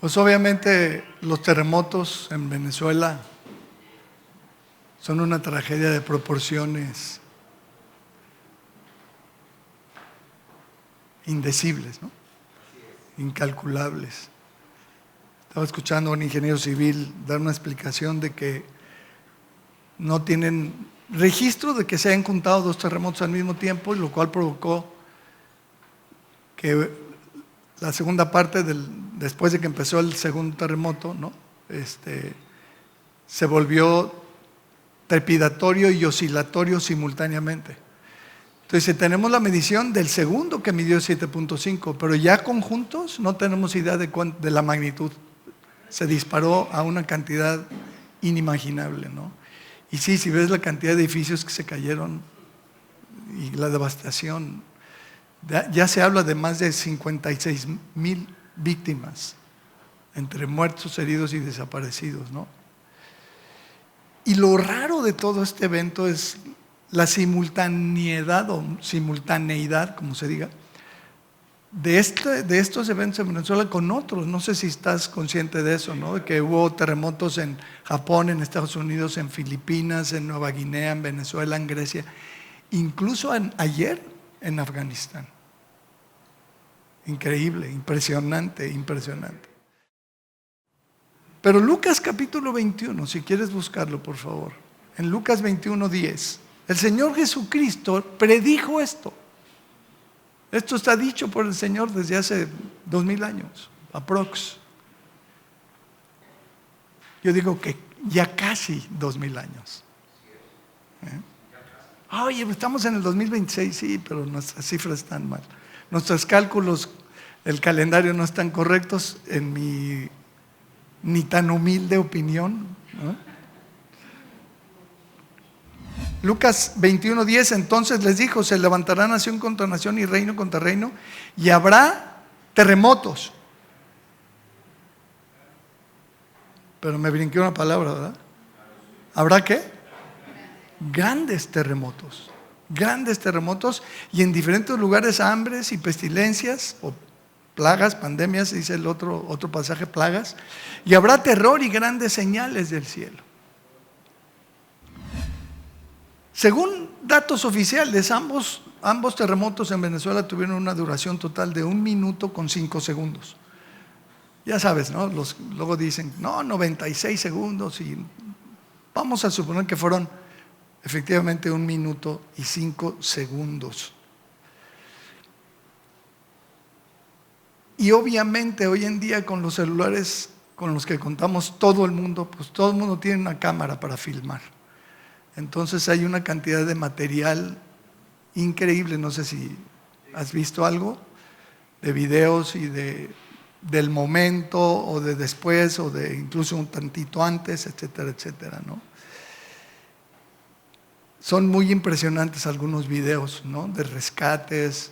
Pues obviamente los terremotos en Venezuela son una tragedia de proporciones indecibles, ¿no? Incalculables. Estaba escuchando a un ingeniero civil dar una explicación de que no tienen registro de que se hayan juntado dos terremotos al mismo tiempo, y lo cual provocó que la segunda parte después de que empezó el segundo terremoto, ¿no? Se volvió trepidatorio y oscilatorio simultáneamente. Entonces, tenemos la medición del segundo que midió 7.5, pero ya conjuntos no tenemos idea de la magnitud. Se disparó a una cantidad inimaginable, ¿no? Y sí, si ves la cantidad de edificios que se cayeron y la devastación, ya se habla de más de 56,000 víctimas, entre muertos, heridos y desaparecidos, ¿no? Y lo raro de todo este evento es la simultaneidad o simultaneidad, como se diga, de estos eventos en Venezuela con otros. No sé si estás consciente de eso, ¿no? De que hubo terremotos en Japón, en Estados Unidos, en Filipinas, en Nueva Guinea, en Venezuela, en Grecia, incluso ayer en Afganistán. Increíble, impresionante, impresionante. Pero Lucas capítulo 21, si quieres buscarlo, por favor. En Lucas 21:10, el Señor Jesucristo predijo esto. Esto está dicho por el Señor desde hace 2000 años, aprox. Yo digo que ya casi 2000 años. Oye, estamos en el 2026, sí, pero nuestras cifras están mal. Nuestros cálculos, el calendario no están correctos en mi ni tan humilde opinión, ¿no? Lucas 21:10, entonces les dijo: se levantará nación contra nación y reino contra reino, y habrá terremotos. Pero me brinqué una palabra, ¿verdad? ¿Habrá qué? Grandes terremotos. Grandes terremotos, y en diferentes lugares hambres y pestilencias, o plagas, pandemias, dice el otro pasaje, plagas, y habrá terror y grandes señales del cielo. Según datos oficiales, ambos terremotos en Venezuela tuvieron una duración total de 1 minuto con 5 segundos. Ya sabes, ¿no? Luego dicen, no, 96 segundos, y vamos a suponer que fueron efectivamente 1 minuto y 5 segundos. Y obviamente hoy en día, con los celulares con los que contamos todo el mundo, pues todo el mundo tiene una cámara para filmar. Entonces hay una cantidad de material increíble. No sé si has visto algo de videos y del momento, o de después, o de incluso un tantito antes, etcétera, etcétera, ¿no? Son muy impresionantes algunos videos, ¿no? De rescates,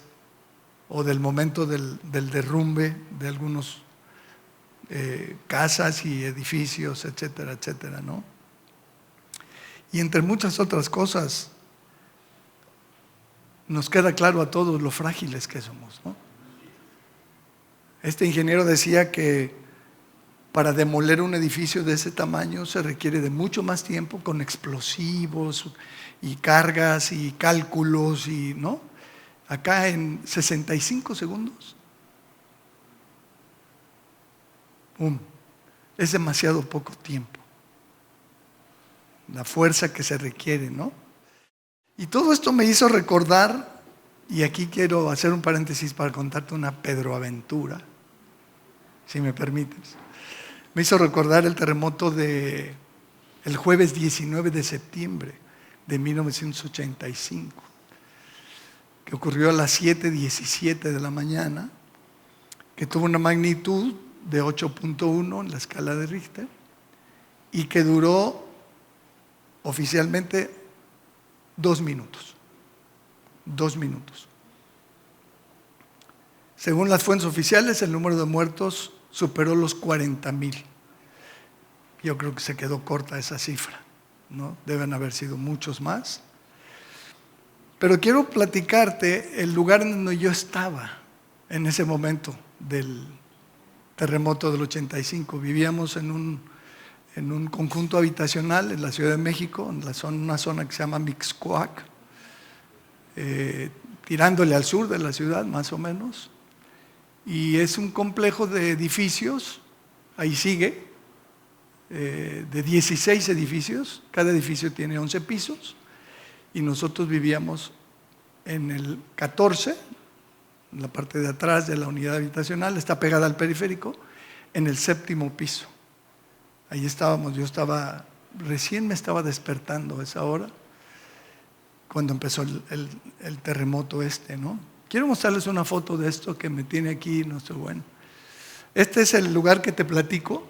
o del momento del derrumbe de algunos casas y edificios, etcétera, etcétera, ¿no? Y entre muchas otras cosas, nos queda claro a todos lo frágiles que somos, ¿no? Este ingeniero decía que para demoler un edificio de ese tamaño se requiere de mucho más tiempo, con explosivos y cargas y cálculos, y ¿no? Acá en 65 segundos, es demasiado poco tiempo. La fuerza que se requiere, ¿no? Y todo esto me hizo recordar, y aquí quiero hacer un paréntesis para contarte una pedroaventura, si me permites. Me hizo recordar el terremoto del jueves 19 de septiembre de 1985, que ocurrió a las 7:17 de la mañana, que tuvo una magnitud de 8.1 en la escala de Richter, y que duró oficialmente 2 minutos. 2 minutos. Según las fuentes oficiales, el número de muertos superó los 40,000. Yo creo que se quedó corta esa cifra, ¿no? Deben haber sido muchos más. Pero quiero platicarte el lugar en donde yo estaba en ese momento del terremoto del 85. Vivíamos en un conjunto habitacional en la Ciudad de México, en una zona que se llama Mixcoac, tirándole al sur de la ciudad, más o menos. Y es un complejo de edificios, ahí sigue, de 16 edificios. Cada edificio tiene 11 pisos. Y nosotros vivíamos en el 14, en la parte de atrás de la unidad habitacional, está pegada al periférico, en el 7º piso. Ahí estábamos, recién me estaba despertando a esa hora, cuando empezó el terremoto ¿no? Quiero mostrarles una foto de esto que me tiene aquí nuestro buen. Este es el lugar que te platico.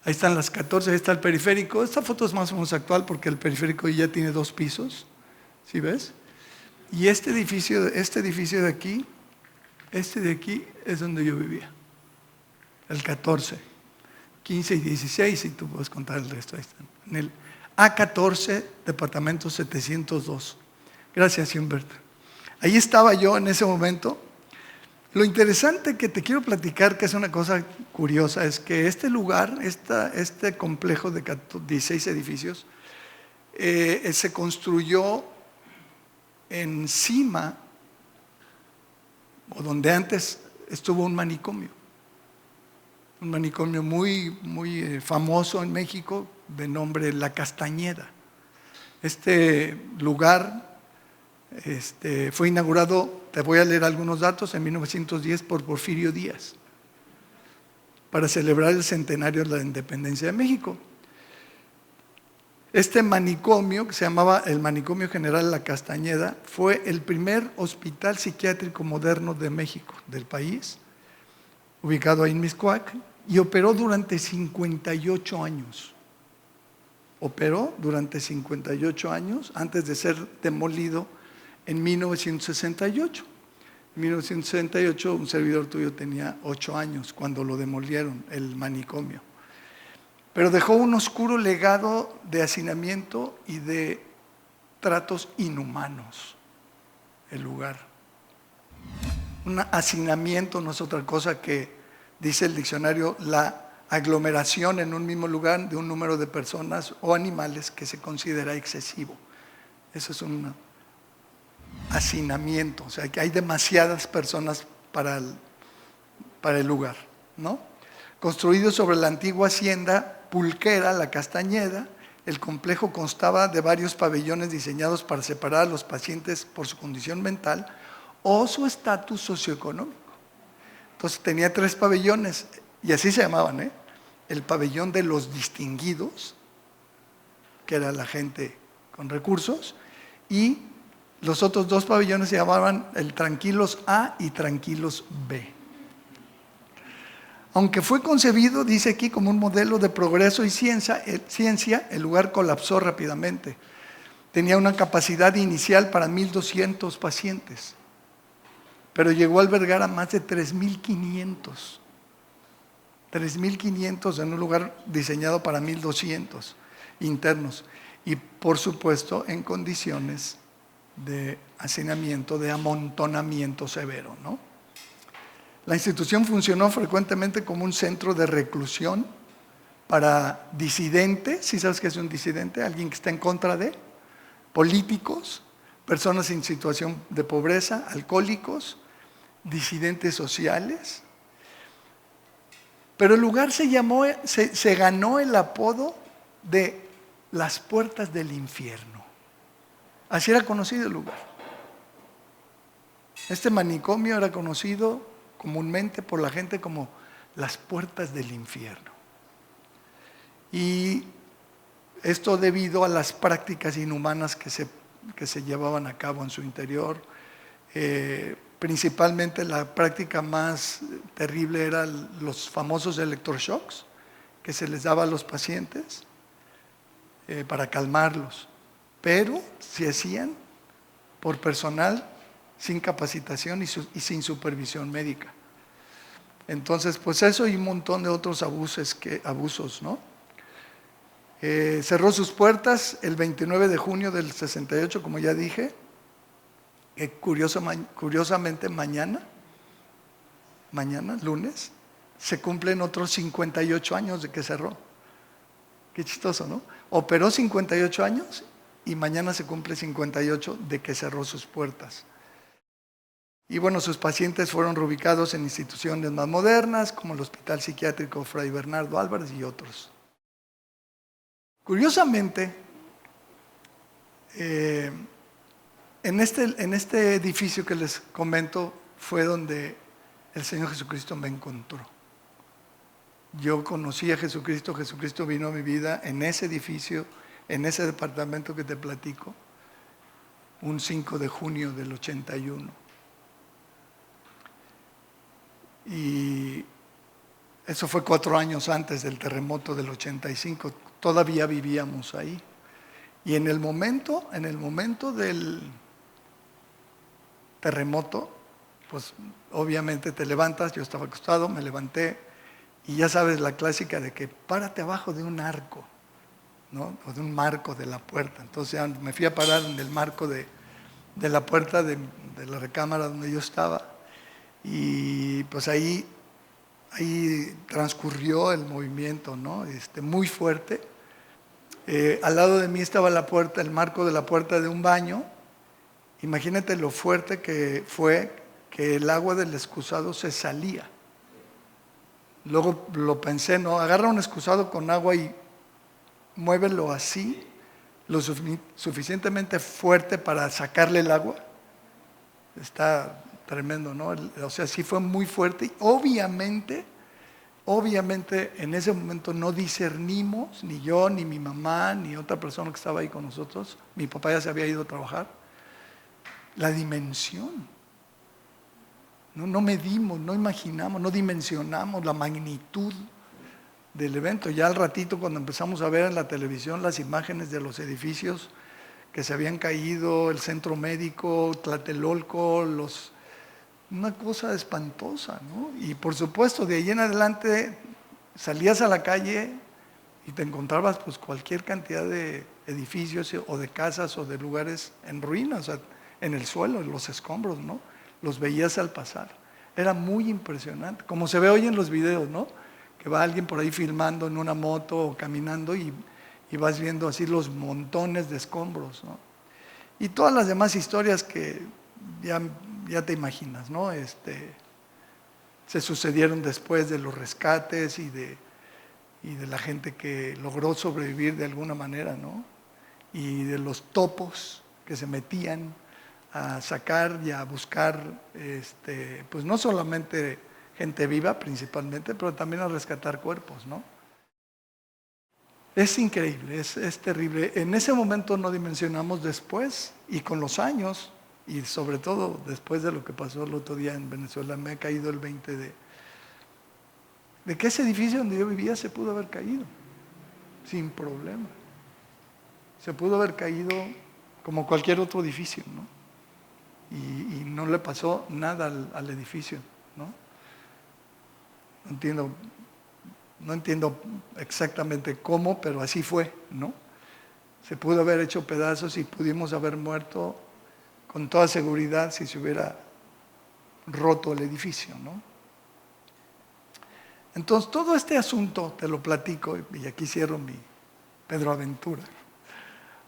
Ahí están las 14, ahí está el periférico. Esta foto es más o menos actual porque el periférico ya tiene 2 pisos, ¿sí ves? Y este edificio de aquí, este de aquí es donde yo vivía. El 14, 15 y 16, y tú puedes contar el resto. Ahí están. En el A14, departamento 702. Gracias, Humbert. Ahí estaba yo en ese momento. Lo interesante que te quiero platicar, que es una cosa curiosa, es que este lugar, este complejo de 16 edificios, se construyó encima, o donde antes estuvo un manicomio muy, muy famoso en México, de nombre La Castañeda. Este lugar fue inaugurado, te voy a leer algunos datos, en 1910 por Porfirio Díaz, para celebrar el centenario de la independencia de México. Este manicomio, que se llamaba el Manicomio General La Castañeda, fue el primer hospital psiquiátrico moderno de México, del país, ubicado ahí en Mixcoac, y operó durante 58 años. Operó durante 58 años antes de ser demolido en 1968. En 1968 un servidor tuyo tenía 8 años cuando lo demolieron, el manicomio. Pero dejó un oscuro legado de hacinamiento y de tratos inhumanos el lugar. Un hacinamiento no es otra cosa que, dice el diccionario, la aglomeración en un mismo lugar de un número de personas o animales que se considera excesivo. Eso es un hacinamiento, o sea que hay demasiadas personas para el lugar, ¿no? Construido sobre la antigua hacienda pulquera, La Castañeda, el complejo constaba de varios pabellones diseñados para separar a los pacientes por su condición mental o su estatus socioeconómico. Entonces tenía 3 pabellones, y así se llamaban, el pabellón de los distinguidos, que era la gente con recursos, y los otros 2 pabellones se llamaban el Tranquilos A y Tranquilos B. Aunque fue concebido, dice aquí, como un modelo de progreso y ciencia, el lugar colapsó rápidamente. Tenía una capacidad inicial para 1,200 pacientes, pero llegó a albergar a más de 3,500. 3,500 en un lugar diseñado para 1,200 internos. Y por supuesto en condiciones de hacinamiento, de amontonamiento severo, ¿no? La institución funcionó frecuentemente como un centro de reclusión para disidentes. ¿Sí sabes qué es un disidente? Alguien que está en contra de políticos, personas en situación de pobreza, alcohólicos, disidentes sociales. Pero el lugar se ganó el apodo de las puertas del infierno. Así era conocido el lugar. Este manicomio era conocido comúnmente por la gente como las puertas del infierno. Y esto debido a las prácticas inhumanas que se llevaban a cabo en su interior. Principalmente la práctica más terrible eran los famosos electroshocks que se les daba a los pacientes para calmarlos, pero se hacían por personal sin capacitación y sin supervisión médica. Entonces, pues eso y un montón de otros abusos, ¿no? Cerró sus puertas el 29 de junio del 68, como ya dije. Curiosamente mañana, lunes, se cumplen otros 58 años de que cerró. Qué chistoso, ¿no? Operó 58 años y mañana se cumple 58 de que cerró sus puertas. Y bueno, sus pacientes fueron reubicados en instituciones más modernas, como el Hospital Psiquiátrico Fray Bernardo Álvarez y otros. Curiosamente, en este edificio que les comento fue donde el Señor Jesucristo me encontró. Yo conocí a Jesucristo, Jesucristo vino a mi vida en ese edificio, en ese departamento que te platico, un 5 de junio del 81. Y eso fue 4 años antes del terremoto del 85, todavía vivíamos ahí. Y en el momento del terremoto, pues obviamente te levantas, yo estaba acostado, me levanté, y ya sabes la clásica de que párate abajo de un arco, ¿no? O de un marco de la puerta. Entonces ya me fui a parar en el marco de la puerta de la recámara donde yo estaba, y pues ahí transcurrió el movimiento, ¿no? Muy fuerte. Al lado de mí estaba la puerta, el marco de la puerta de un baño. Imagínate lo fuerte que fue que el agua del excusado se salía. Luego lo pensé, ¿no? Agarra un excusado con agua y muévelo así, lo suficientemente fuerte para sacarle el agua. Está tremendo, ¿no? O sea, sí fue muy fuerte. Y obviamente en ese momento no discernimos, ni yo, ni mi mamá, ni otra persona que estaba ahí con nosotros. Mi papá ya se había ido a trabajar. La dimensión. No medimos, no imaginamos, no dimensionamos la magnitud del evento. Ya al ratito, cuando empezamos a ver en la televisión las imágenes de los edificios que se habían caído, el centro médico, Tlatelolco, una cosa espantosa, ¿no? Y por supuesto, de ahí en adelante salías a la calle y te encontrabas pues cualquier cantidad de edificios o de casas o de lugares en ruinas, o sea, en el suelo, en los escombros, ¿no? Los veías al pasar. Era muy impresionante, como se ve hoy en los videos, ¿no? Que va alguien por ahí filmando en una moto o caminando y vas viendo así los montones de escombros, ¿no? Y todas las demás historias que ya te imaginas, ¿no? Se sucedieron después de los rescates y de la gente que logró sobrevivir de alguna manera, ¿no? Y de los topos que se metían a sacar y a buscar, pues no solamente gente viva principalmente, pero también a rescatar cuerpos, ¿no? Es increíble, es terrible. En ese momento no dimensionamos después, y con los años, y sobre todo después de lo que pasó el otro día en Venezuela, me ha caído el 20 de que ese edificio donde yo vivía se pudo haber caído, sin problema. Se pudo haber caído como cualquier otro edificio, ¿no? Y no le pasó nada al edificio, ¿no? No entiendo exactamente cómo, pero así fue, ¿no? Se pudo haber hecho pedazos y pudimos haber muerto con toda seguridad si se hubiera roto el edificio, ¿no? Entonces, todo este asunto te lo platico, y aquí cierro mi Pedro Aventura,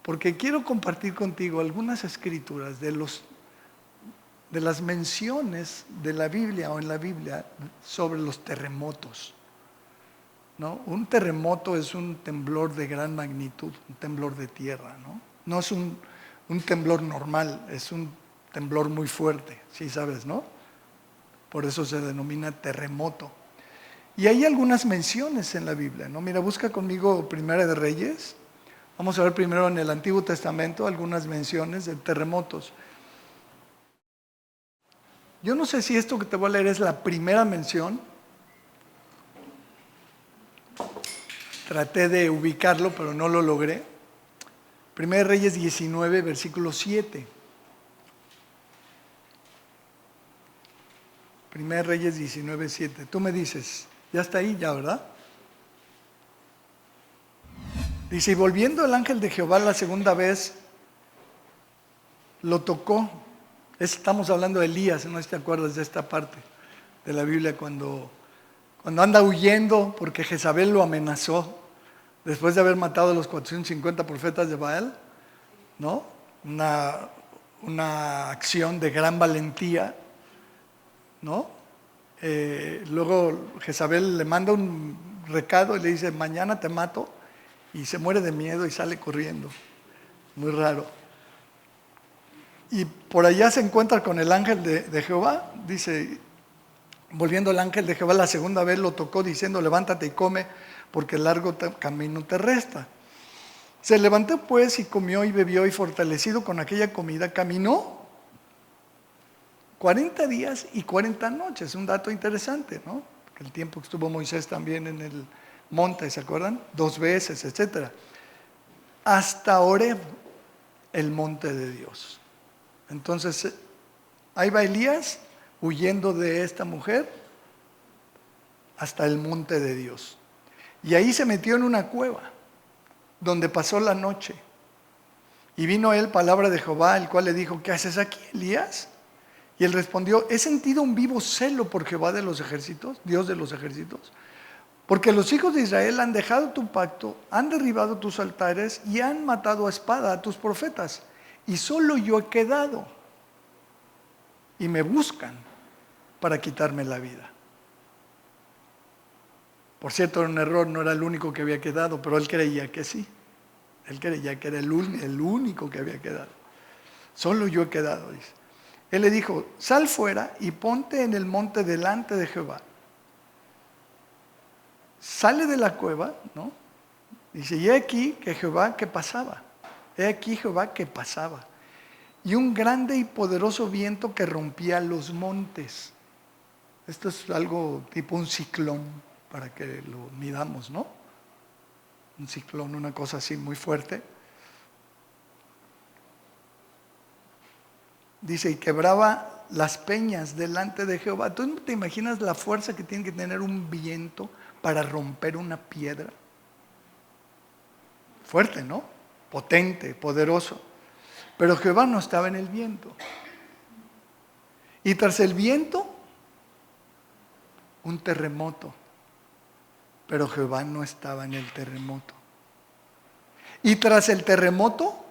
porque quiero compartir contigo algunas escrituras de las menciones de la Biblia o en la Biblia sobre los terremotos, ¿no? Un terremoto es un temblor de gran magnitud, un temblor de tierra, ¿no? No es un temblor normal, es un temblor muy fuerte, sí sabes, ¿no? Por eso se denomina terremoto. Y hay algunas menciones en la Biblia, ¿no? Mira, busca conmigo Primera de Reyes. Vamos a ver primero en el Antiguo Testamento algunas menciones de terremotos. Yo no sé si esto que te voy a leer es la primera mención. Traté de ubicarlo, pero no lo logré. Primera de Reyes 19, versículo 7. Primera de Reyes 19, 7. Tú me dices, ya está ahí, ya, ¿verdad? Dice, y volviendo el ángel de Jehová la segunda vez, lo tocó. Estamos hablando de Elías, no sé si te acuerdas de esta parte de la Biblia cuando Cuando anda huyendo porque Jezabel lo amenazó después de haber matado a los 450 profetas de Baal, ¿no? Una acción de gran valentía, ¿no? Luego Jezabel le manda un recado y le dice, mañana te mato, y se muere de miedo y sale corriendo. Muy raro. Y por allá se encuentra con el ángel de Jehová, dice, volviendo el ángel de Jehová la segunda vez lo tocó diciendo, levántate y come, porque el largo camino te resta. Se levantó pues y comió y bebió, y fortalecido con aquella comida caminó 40 días y 40 noches. Un dato interesante, ¿no? Porque el tiempo que estuvo Moisés también en el monte, ¿se acuerdan? 2 veces, etc. Hasta Horeb, el monte de Dios. Entonces, ahí va Elías huyendo de esta mujer hasta el monte de Dios. Y ahí se metió en una cueva, donde pasó la noche. Y vino él palabra de Jehová, el cual le dijo, ¿qué haces aquí, Elías? Y él respondió, he sentido un vivo celo por Jehová de los ejércitos, Dios de los ejércitos, porque los hijos de Israel han dejado tu pacto, han derribado tus altares y han matado a espada a tus profetas. Y solo yo he quedado. Y me buscan para quitarme la vida. Por cierto, era un error, no era el único que había quedado, pero él creía que sí. Él creía que era el único que había quedado. Solo yo he quedado, dice. Él le dijo, sal fuera y ponte en el monte delante de Jehová. Sale de la cueva, ¿no? Dice, y he aquí que Jehová que pasaba. He aquí Jehová que pasaba. Y un grande y poderoso viento que rompía los montes. Esto es algo tipo un ciclón, para que lo midamos, ¿no? Un ciclón, una cosa así muy fuerte. Dice, y quebraba las peñas delante de Jehová. ¿Tú no te imaginas la fuerza que tiene que tener un viento para romper una piedra? Fuerte, ¿no? Potente, poderoso. Pero Jehová no estaba en el viento. Y tras el viento, un terremoto. Pero Jehová no estaba en el terremoto. Y tras el terremoto,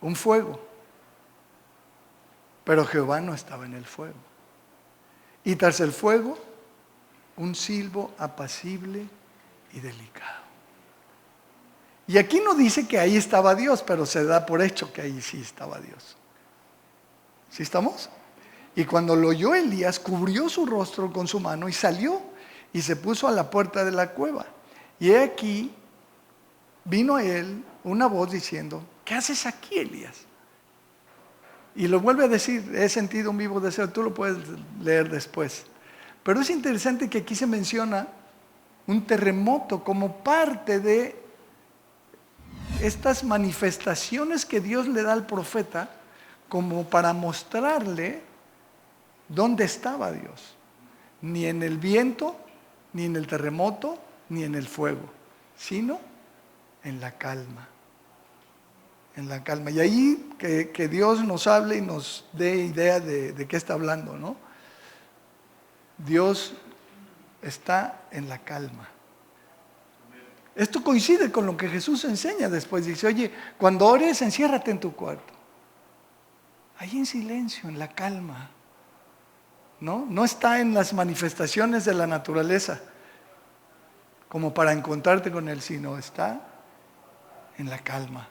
un fuego. Pero Jehová no estaba en el fuego. Y tras el fuego, un silbo apacible y delicado. Y aquí no dice que ahí estaba Dios, pero se da por hecho que ahí sí estaba Dios. ¿Sí estamos? Y cuando lo oyó Elías, cubrió su rostro con su mano y salió y se puso a la puerta de la cueva. Y he aquí, vino a él una voz diciendo, ¿qué haces aquí, Elías? Y lo vuelve a decir, he sentido un vivo deseo, tú lo puedes leer después. Pero es interesante que aquí se menciona un terremoto como parte de estas manifestaciones que Dios le da al profeta como para mostrarle dónde estaba Dios. Ni en el viento, ni en el terremoto, ni en el fuego, sino en la calma. En la calma. Y ahí que Dios nos hable y nos dé idea de qué está hablando, ¿no? Dios está en la calma. Esto coincide con lo que Jesús enseña después. Dice, oye, cuando ores, enciérrate en tu cuarto. Ahí en silencio, en la calma. ¿No? No está en las manifestaciones de la naturaleza como para encontrarte con Él, sino está en la calma.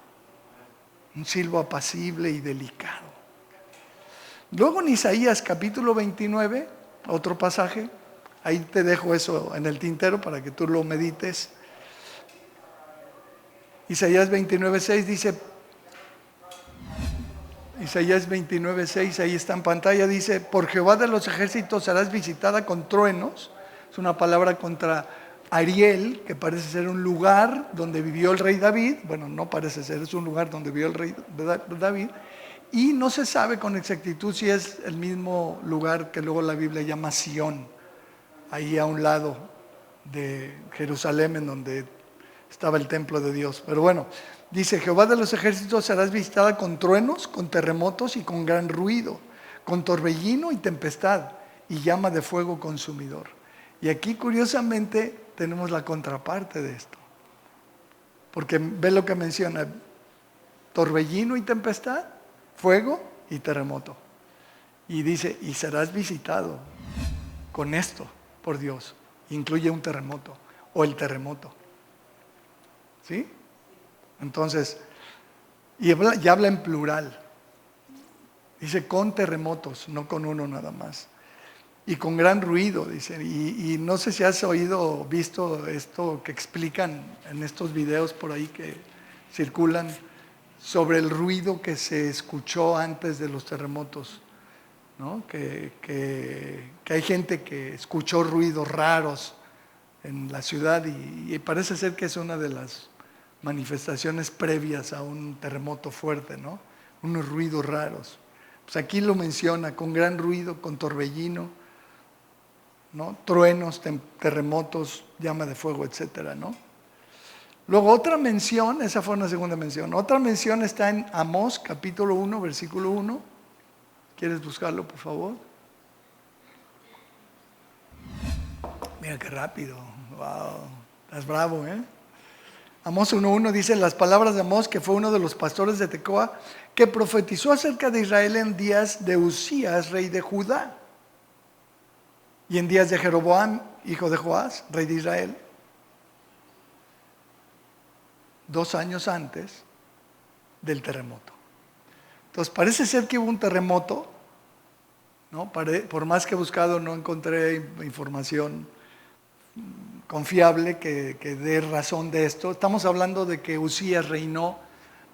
Un silbo apacible y delicado. Luego en Isaías capítulo 29, otro pasaje, ahí te dejo eso en el tintero para que tú lo medites. Isaías 29:6 dice, Isaías 29:6, ahí está en pantalla, dice, por Jehová de los ejércitos serás visitada con truenos. Es una palabra contra Ariel, que parece ser un lugar donde vivió el rey David. Bueno, no parece ser, es un lugar donde vivió el rey David. Y no se sabe con exactitud si es el mismo lugar que luego la Biblia llama Sión, ahí a un lado de Jerusalén, en donde estaba el templo de Dios. Pero bueno, dice, Jehová de los ejércitos serás visitada con truenos, con terremotos y con gran ruido, con torbellino y tempestad y llama de fuego consumidor. Y aquí curiosamente tenemos la contraparte de esto. Porque ve lo que menciona: torbellino y tempestad, fuego y terremoto. Y dice, y serás visitado con esto por Dios. Incluye un terremoto o el terremoto. ¿Sí? Entonces, y habla en plural. Dice con terremotos, no con uno nada más. Y con gran ruido, dice. Y no sé si has oído o visto esto que explican en estos videos por ahí que circulan sobre el ruido que se escuchó antes de los terremotos, ¿no? Que hay gente que escuchó ruidos raros en la ciudad y parece ser que es una de las manifestaciones previas a un terremoto fuerte, ¿no? Unos ruidos raros. Pues aquí lo menciona, con gran ruido, con torbellino, ¿no? Truenos, terremotos, llama de fuego, etcétera, ¿no? Luego otra mención, esa fue una segunda mención. Otra mención está en Amós, capítulo 1, versículo 1. ¿Quieres buscarlo, por favor? Mira qué rápido. Wow, estás bravo, ¿eh? Amós 1:1 dice las palabras de Amós, que fue uno de los pastores de Tecoa, que profetizó acerca de Israel en días de Usías, rey de Judá, y en días de Jeroboam, hijo de Joás, rey de Israel, 2 años antes del terremoto. Entonces parece ser que hubo un terremoto, ¿no? Por más que he buscado no encontré información confiable que dé razón de esto. Estamos hablando de que Usías reinó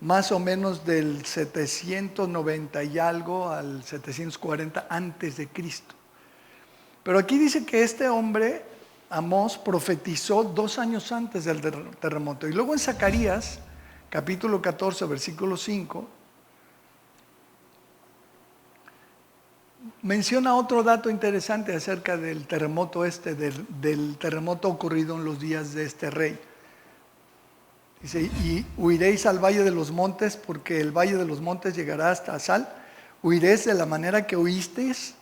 más o menos del 790 y algo al 740 antes de Cristo. Pero aquí dice que este hombre, Amós, profetizó 2 años antes del terremoto. Y luego en Zacarías, capítulo 14, versículo 5, menciona otro dato interesante acerca del terremoto del terremoto ocurrido en los días de este rey. Dice, y huiréis al valle de los montes, porque el valle de los montes llegará hasta Asal. Huiréis de la manera que huisteis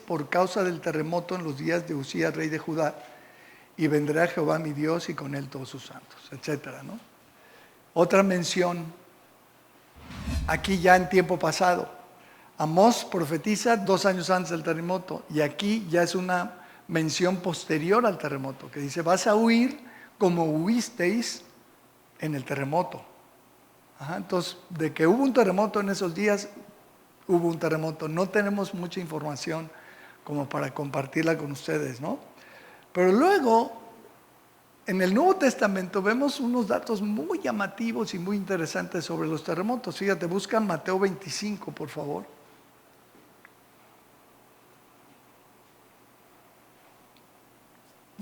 por causa del terremoto en los días de Usías, rey de Judá. Y vendrá Jehová mi Dios y con él todos sus santos, etcétera, ¿no? Otra mención, aquí ya en tiempo pasado. Amós profetiza 2 años antes del terremoto y aquí ya es una mención posterior al terremoto, que dice, vas a huir como huisteis en el terremoto. Entonces, de que hubo un terremoto en esos días, hubo un terremoto. No tenemos mucha información como para compartirla con ustedes, ¿no? Pero luego, en el Nuevo Testamento vemos unos datos muy llamativos y muy interesantes sobre los terremotos. Fíjate, buscan Mateo 25, por favor.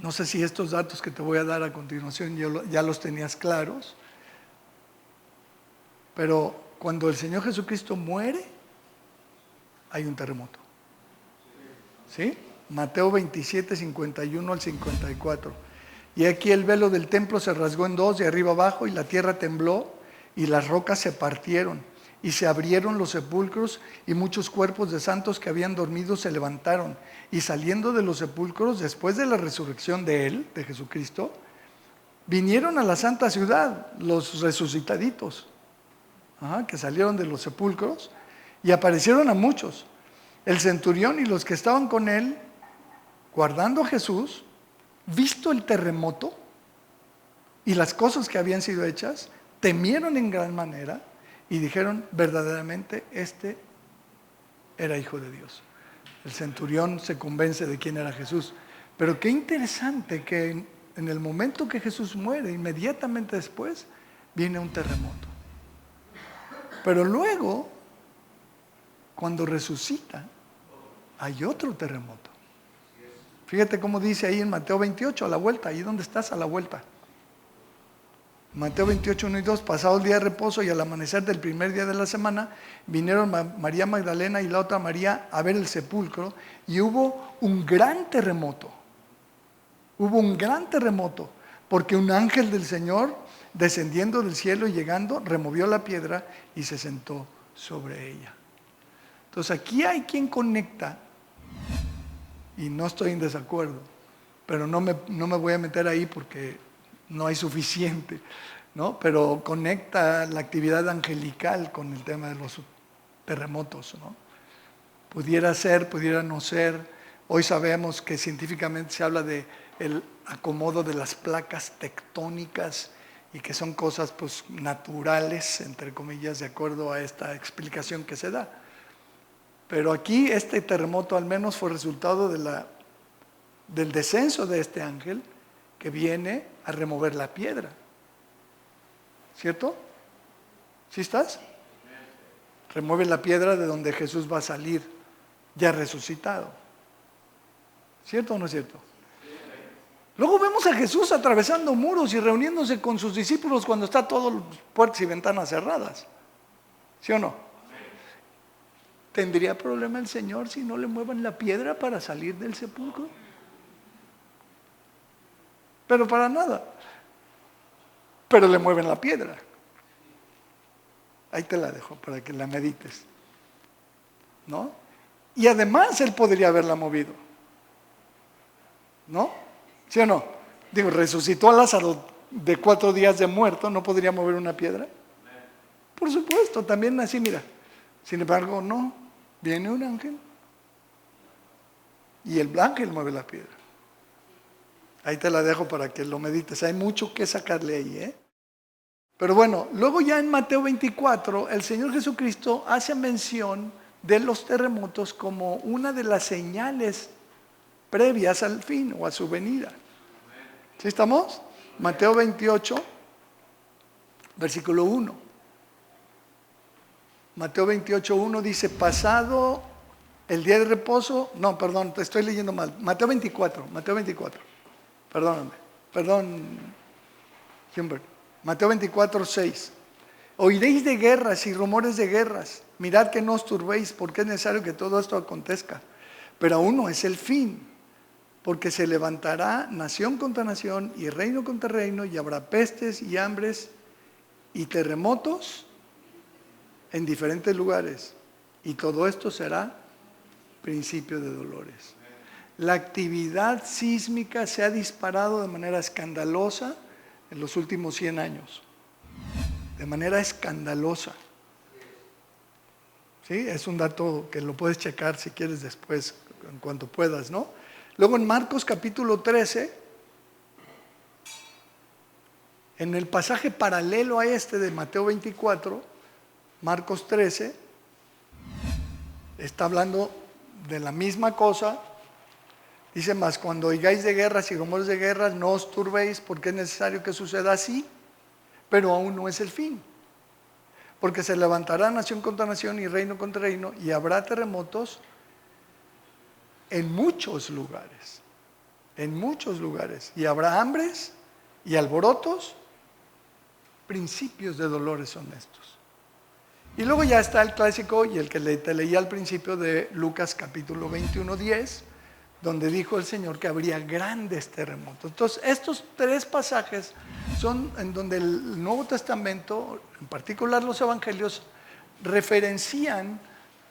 No sé si estos datos que te voy a dar a continuación ya los tenías claros, pero cuando el Señor Jesucristo muere, hay un terremoto. ¿Sí? Mateo 27, 51 al 54. Y aquí el velo del templo se rasgó en dos, de arriba abajo, y la tierra tembló, y las rocas se partieron, y se abrieron los sepulcros, y muchos cuerpos de santos que habían dormido se levantaron. Y saliendo de los sepulcros, después de la resurrección de él, de Jesucristo, vinieron a la santa ciudad, los resucitaditos, que salieron de los sepulcros, y aparecieron a muchos. El centurión y los que estaban con él, guardando a Jesús, visto el terremoto y las cosas que habían sido hechas, temieron en gran manera y dijeron, verdaderamente este era hijo de Dios. El centurión se convence de quién era Jesús. Pero qué interesante que en el momento que Jesús muere, inmediatamente después, viene un terremoto. Pero luego, cuando resucita, hay otro terremoto. Fíjate cómo dice ahí en Mateo 28, a la vuelta, ahí donde estás, a la vuelta. Mateo 28, 1 y 2, pasado el día de reposo y al amanecer del primer día de la semana, vinieron María Magdalena y la otra María a ver el sepulcro y hubo un gran terremoto. Hubo un gran terremoto, porque un ángel del Señor, descendiendo del cielo y llegando, removió la piedra y se sentó sobre ella. Entonces aquí hay quien conecta, y no estoy en desacuerdo, pero no me voy a meter ahí porque no hay suficiente, ¿no? Pero conecta la actividad angelical con el tema de los terremotos, ¿no? Pudiera ser, pudiera no ser. Hoy sabemos que científicamente se habla de el acomodo de las placas tectónicas y que son cosas pues naturales, entre comillas, de acuerdo a esta explicación que se da. Pero aquí este terremoto al menos fue resultado del descenso de este ángel que viene a remover la piedra. ¿Cierto? ¿Sí estás? Remueve la piedra de donde Jesús va a salir, ya resucitado. ¿Cierto o no es cierto? Luego vemos a Jesús atravesando muros y reuniéndose con sus discípulos cuando está todo puertas y ventanas cerradas. ¿Sí o no? ¿Tendría problema el Señor si no le muevan la piedra para salir del sepulcro? Pero para nada. Pero le mueven la piedra. Ahí te la dejo para que la medites. ¿No? Y además él podría haberla movido. ¿No? ¿Sí o no? Digo, resucitó a Lázaro de 4 días de muerto, ¿no podría mover una piedra? Por supuesto, también así, mira. Sin embargo, no. Viene un ángel y el ángel mueve la piedra. Ahí te la dejo para que lo medites. Hay mucho que sacarle ahí, ¿eh? Pero bueno, luego ya en Mateo 24, el Señor Jesucristo hace mención de los terremotos como una de las señales previas al fin o a su venida. ¿Sí estamos? Mateo 28, versículo 1. Mateo 28, 1 dice, pasado el día de reposo, no, perdón, te estoy leyendo mal. Mateo 24, perdóname, perdón, Humbert. Mateo 24, 6. Oiréis de guerras y rumores de guerras. Mirad que no os turbéis, porque es necesario que todo esto acontezca. Pero aún no es el fin, porque se levantará nación contra nación y reino contra reino, y habrá pestes y hambres y terremotos en diferentes lugares. Y todo esto será principio de dolores. La actividad sísmica se ha disparado de manera escandalosa en los últimos 100 años. De manera escandalosa. ¿Sí? Es un dato que lo puedes checar si quieres después, en cuanto puedas, ¿no? Luego en Marcos capítulo 13, en el pasaje paralelo a este de Mateo 24, Marcos 13, está hablando de la misma cosa. Dice más, cuando oigáis de guerras y rumores de guerras, no os turbéis, porque es necesario que suceda así, pero aún no es el fin. Porque se levantará nación contra nación y reino contra reino, y habrá terremotos en muchos lugares, y habrá hambres y alborotos, principios de dolores son estos. Y luego ya está el clásico y el que te leía al principio de Lucas capítulo 21, 10, donde dijo el Señor que habría grandes terremotos. Entonces, estos 3 pasajes son en donde el Nuevo Testamento, en particular los Evangelios, referencian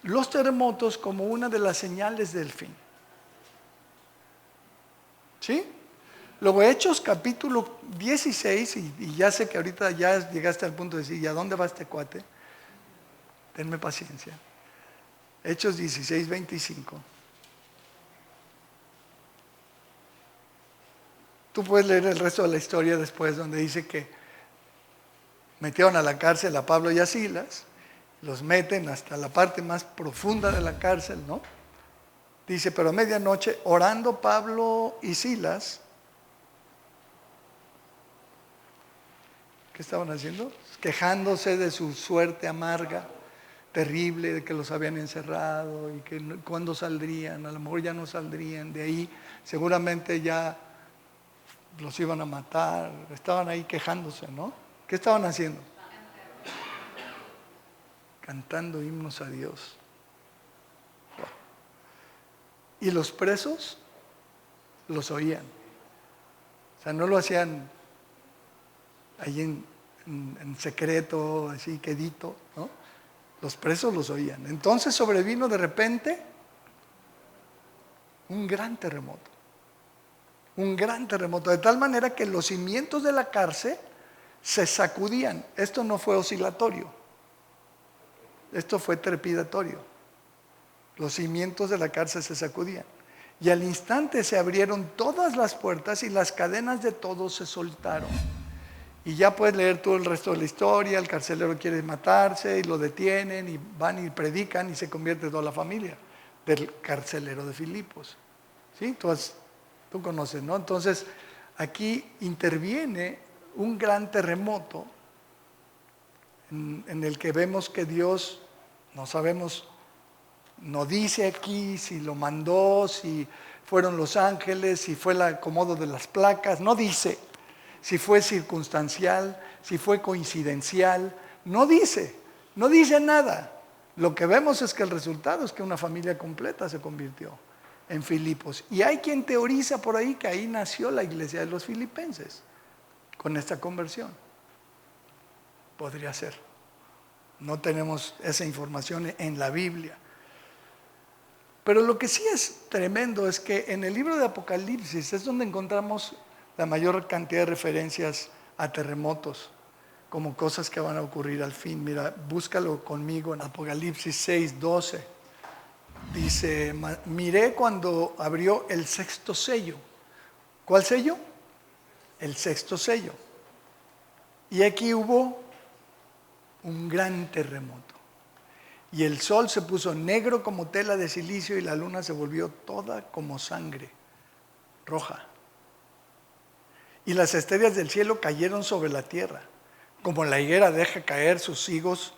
los terremotos como una de las señales del fin. ¿Sí? Luego Hechos capítulo 16, y ya sé que ahorita ya llegaste al punto de decir, ¿y a dónde va este cuate? Tenme paciencia. Hechos 16, 25. Tú puedes leer el resto de la historia después, donde dice que metieron a la cárcel a Pablo y a Silas, los meten hasta la parte más profunda de la cárcel, ¿no? Dice, pero a medianoche, orando Pablo y Silas, ¿qué estaban haciendo? Quejándose de su suerte amarga, terrible, de que los habían encerrado y que cuándo saldrían, a lo mejor ya no saldrían de ahí, seguramente ya los iban a matar, estaban ahí quejándose, ¿no? ¿Qué estaban haciendo? Cantando himnos a Dios. Y los presos los oían. O sea, no lo hacían ahí en secreto, así quedito, ¿no? Los presos los oían. Entonces sobrevino de repente un gran terremoto. un gran terremoto, de tal manera que los cimientos de la cárcel se sacudían. Esto no fue oscilatorio, esto fue trepidatorio. Los cimientos de la cárcel se sacudían. Y al instante se abrieron todas las puertas y las cadenas de todos se soltaron. Y ya puedes leer todo el resto de la historia. El carcelero quiere matarse y lo detienen y van y predican y se convierte toda la familia del carcelero de Filipos. ¿Sí? Tú conoces, ¿no? Entonces, aquí interviene un gran terremoto en el que vemos que Dios, no sabemos, no dice aquí si lo mandó, si fueron los ángeles, si fue el acomodo de las placas, no dice si fue circunstancial, si fue coincidencial, no dice nada. Lo que vemos es que el resultado es que una familia completa se convirtió en Filipos. Y hay quien teoriza por ahí que ahí nació la iglesia de los filipenses, con esta conversión. Podría ser. No tenemos esa información en la Biblia. Pero lo que sí es tremendo es que en el libro de Apocalipsis es donde encontramos la mayor cantidad de referencias a terremotos, como cosas que van a ocurrir al fin. Mira, búscalo conmigo en Apocalipsis 6:12. Dice, miré cuando abrió el sexto sello. ¿Cuál sello? El sexto sello. Y aquí hubo un gran terremoto. Y el sol se puso negro como tela de silicio y la luna se volvió toda como sangre roja. Y las estrellas del cielo cayeron sobre la tierra, como la higuera deja caer sus higos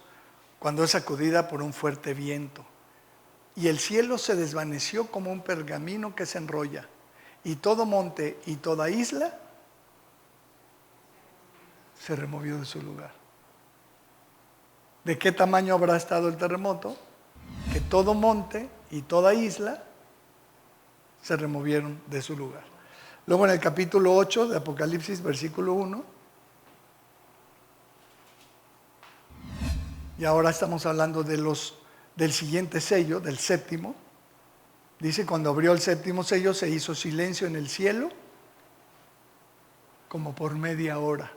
cuando es sacudida por un fuerte viento. Y el cielo se desvaneció como un pergamino que se enrolla, y todo monte y toda isla se removió de su lugar. ¿De qué tamaño habrá estado el terremoto? Que todo monte y toda isla se removieron de su lugar. Luego en el capítulo 8 de Apocalipsis, versículo 1, y ahora estamos hablando del siguiente sello, del séptimo. Dice, cuando abrió el séptimo sello se hizo silencio en el cielo como por media hora.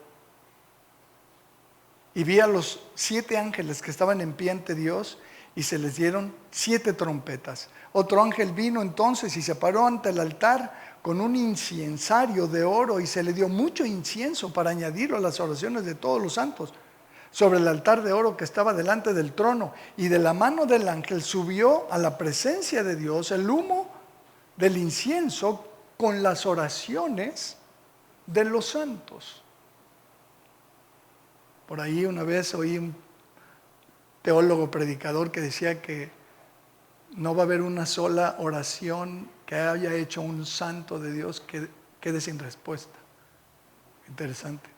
Y vi a los 7 ángeles que estaban en pie ante Dios y se les dieron 7 trompetas. Otro ángel vino entonces y se paró ante el altar con un incensario de oro y se le dio mucho incienso para añadirlo a las oraciones de todos los santos sobre el altar de oro que estaba delante del trono. Y de la mano del ángel subió a la presencia de Dios el humo del incienso con las oraciones de los santos. Por ahí una vez oí un teólogo predicador que decía que no va a haber una sola oración que haya hecho un santo de Dios que quede sin respuesta. Interesante,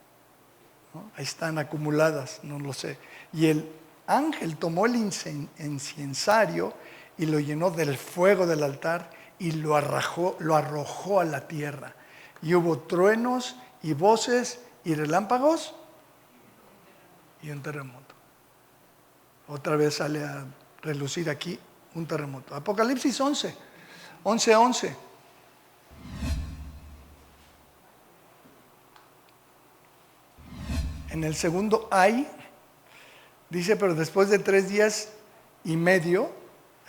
¿no? Ahí están acumuladas, no lo sé. Y el ángel tomó el incensario y lo llenó del fuego del altar y lo arrojó a la tierra. Y hubo truenos y voces y relámpagos y un terremoto. Otra vez sale a relucir aquí un terremoto. Apocalipsis 11:11. En el segundo ay, dice, pero después de 3 días y medio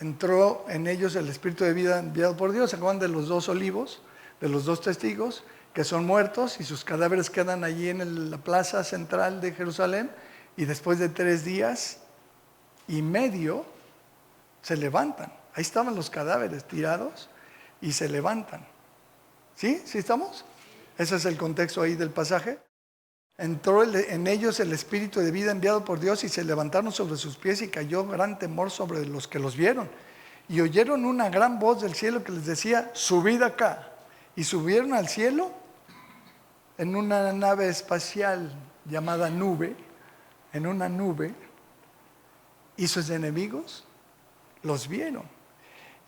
entró en ellos el Espíritu de vida enviado por Dios. Se acuerdan de los 2 olivos, de los 2 testigos que son muertos y sus cadáveres quedan allí en la plaza central de Jerusalén, y después de 3 días y medio se levantan. Ahí estaban los cadáveres tirados y se levantan. ¿Sí? ¿Sí estamos? Ese es el contexto ahí del pasaje. Entró en ellos el Espíritu de vida enviado por Dios y se levantaron sobre sus pies y cayó gran temor sobre los que los vieron. Y oyeron una gran voz del cielo que les decía, subid acá. Y subieron al cielo en una nave espacial llamada nube, en una nube, y sus enemigos los vieron.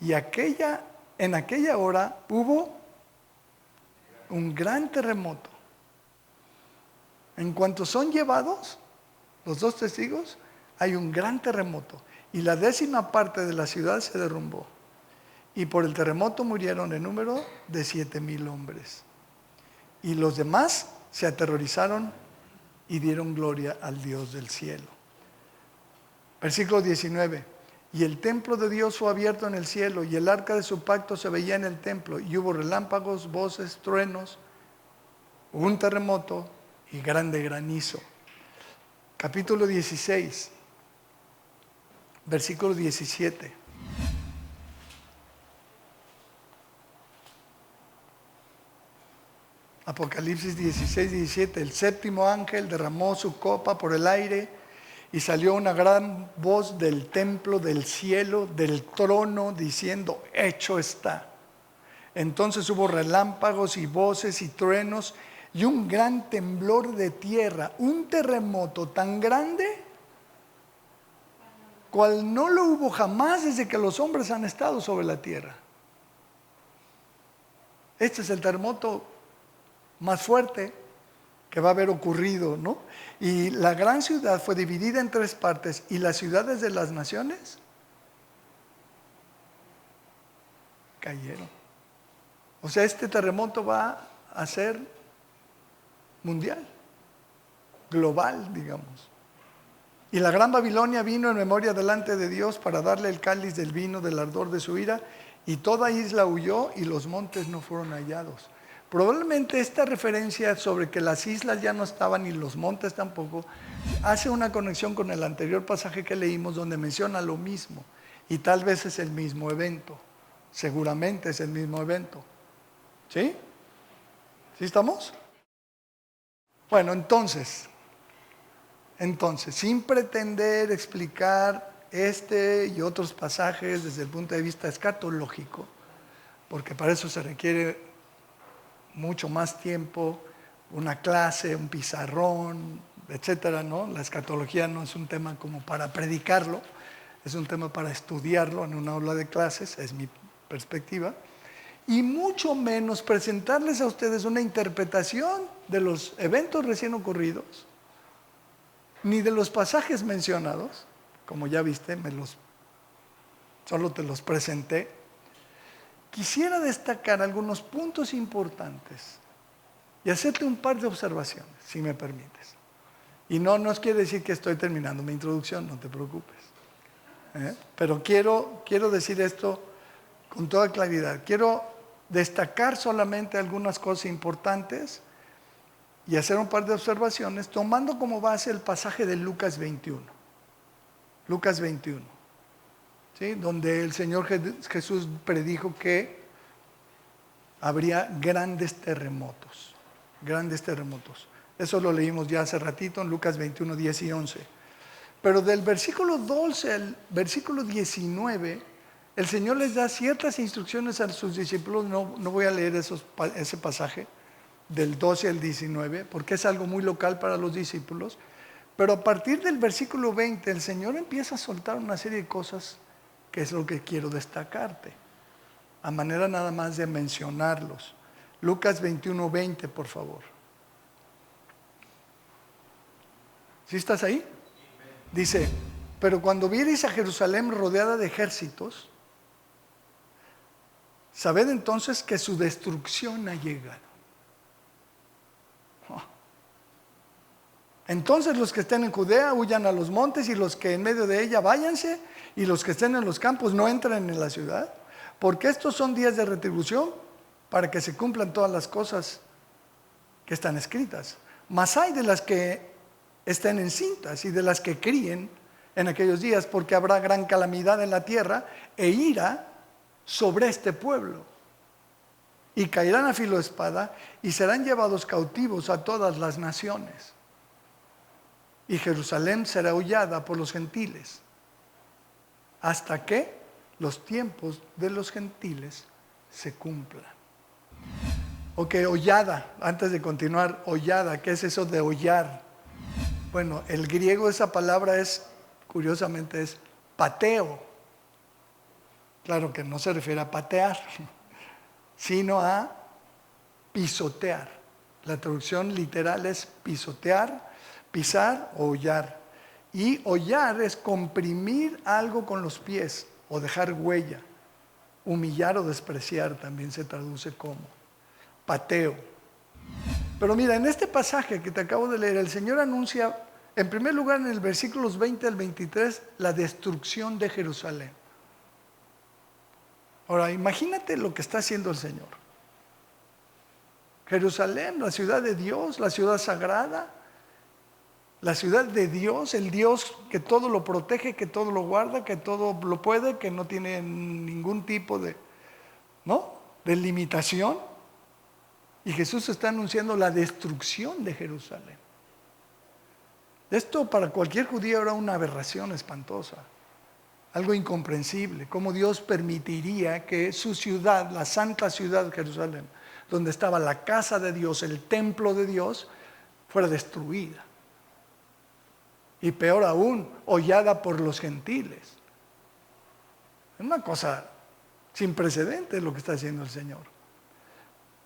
Y en aquella hora hubo un gran terremoto. En cuanto son llevados, los 2 testigos, hay un gran terremoto. Y la 10ª parte de la ciudad se derrumbó. Y por el terremoto murieron en número de 7,000 hombres. Y los demás se aterrorizaron y dieron gloria al Dios del cielo. Versículo 19. Y el templo de Dios fue abierto en el cielo, y el arca de su pacto se veía en el templo, y hubo relámpagos, voces, truenos, un terremoto y grande granizo. Capítulo 16, versículo 17. Apocalipsis 16, 17. El séptimo ángel derramó su copa por el aire y salió una gran voz del templo, del cielo, del trono, diciendo: hecho está. Entonces hubo relámpagos y voces y truenos y un gran temblor de tierra, un terremoto tan grande cual no lo hubo jamás desde que los hombres han estado sobre la tierra. Este es el terremoto más fuerte que va a haber ocurrido, ¿no? Y la gran ciudad fue dividida en 3 partes, y las ciudades de las naciones cayeron. O sea, este terremoto va a ser mundial, global, digamos. Y la gran Babilonia vino en memoria delante de Dios para darle el cáliz del vino del ardor de su ira, y toda isla huyó y los montes no fueron hallados. Probablemente esta referencia sobre que las islas ya no estaban y los montes tampoco, hace una conexión con el anterior pasaje que leímos donde menciona lo mismo. Y tal vez es el mismo evento. Seguramente es el mismo evento. ¿Sí? ¿Sí estamos? Bueno, entonces, sin pretender explicar este y otros pasajes desde el punto de vista escatológico, porque para eso se requiere mucho más tiempo, una clase, un pizarrón, etcétera, ¿no? La escatología no es un tema como para predicarlo, es un tema para estudiarlo en una aula de clases, es mi perspectiva, y mucho menos presentarles a ustedes una interpretación de los eventos recién ocurridos, ni de los pasajes mencionados, como ya viste, solo te los presenté. Quisiera destacar algunos puntos importantes y hacerte un par de observaciones, si me permites. Y no nos quiere decir que estoy terminando mi introducción, no te preocupes. Pero quiero decir esto con toda claridad. Quiero destacar solamente algunas cosas importantes y hacer un par de observaciones, tomando como base el pasaje de Lucas 21. Lucas 21. ¿Sí? Donde el Señor Jesús predijo que habría grandes terremotos. Grandes terremotos. Eso lo leímos ya hace ratito en Lucas 21, 10 y 11. Pero del versículo 12 al versículo 19, el Señor les da ciertas instrucciones a sus discípulos. No voy a leer ese pasaje del 12 al 19, porque es algo muy local para los discípulos. Pero a partir del versículo 20, el Señor empieza a soltar una serie de cosas que es lo que quiero destacarte, a manera nada más de mencionarlos. Lucas 21, 20, por favor. ¿Sí estás ahí? Dice: pero cuando viereis a Jerusalén rodeada de ejércitos, sabed entonces que su destrucción ha llegado. Entonces los que estén en Judea huyan a los montes, y los que en medio de ella váyanse, y los que estén en los campos no entren en la ciudad, porque estos son días de retribución para que se cumplan todas las cosas que están escritas. Mas hay de las que estén encintas y de las que críen en aquellos días, porque habrá gran calamidad en la tierra e ira sobre este pueblo. Y caerán a filo de espada y serán llevados cautivos a todas las naciones. Y Jerusalén será hollada por los gentiles, hasta que los tiempos de los gentiles se cumplan. Ok, hollada, antes de continuar, hollada, ¿qué es eso de hollar? Bueno, el griego de esa palabra curiosamente es pateo. Claro que no se refiere a patear, sino a pisotear. La traducción literal es pisotear, pisar o hollar. Y hollar es comprimir algo con los pies o dejar huella. Humillar o despreciar también se traduce como pateo. Pero mira, en este pasaje que te acabo de leer, el Señor anuncia, en primer lugar, en el versículos 20 al 23, la destrucción de Jerusalén. Ahora, imagínate lo que está haciendo el Señor. Jerusalén, la ciudad de Dios, la ciudad sagrada, la ciudad de Dios, el Dios que todo lo protege, que todo lo guarda, que todo lo puede, que no tiene ningún tipo de, ¿no?, de limitación. Y Jesús está anunciando la destrucción de Jerusalén. Esto para cualquier judío era una aberración espantosa, algo incomprensible. ¿Cómo Dios permitiría que su ciudad, la santa ciudad de Jerusalén, donde estaba la casa de Dios, el templo de Dios, fuera destruida? Y peor aún, hollada por los gentiles. Es una cosa sin precedentes lo que está haciendo el Señor.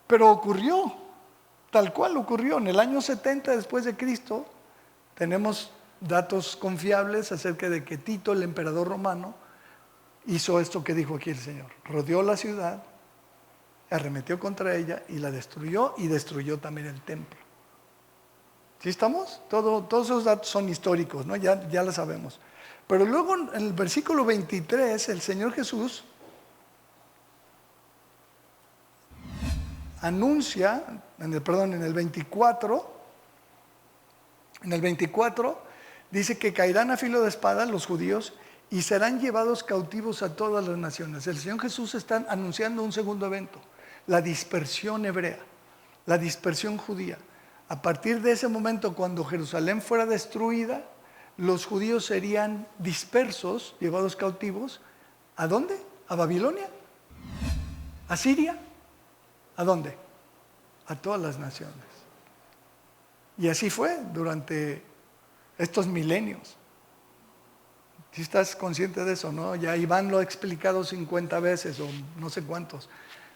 Pero ocurrió, tal cual ocurrió. En el año 70 después de Cristo, tenemos datos confiables acerca de que Tito, el emperador romano, hizo esto que dijo aquí el Señor. Rodeó la ciudad, arremetió contra ella y la destruyó, y destruyó también el templo. ¿Sí estamos? Todos esos datos son históricos, ¿no? Ya lo sabemos. Pero luego en el versículo 23, el Señor Jesús anuncia, en el 24, dice que caerán a filo de espada los judíos y serán llevados cautivos a todas las naciones. El Señor Jesús está anunciando un segundo evento, la dispersión hebrea, la dispersión judía. A partir de ese momento, cuando Jerusalén fuera destruida, los judíos serían dispersos, llevados cautivos. ¿A dónde? ¿A Babilonia? ¿A Siria? ¿A dónde? A todas las naciones. Y así fue durante estos milenios. Si estás consciente de eso, ¿no? Ya Iván lo ha explicado 50 veces o no sé cuántos.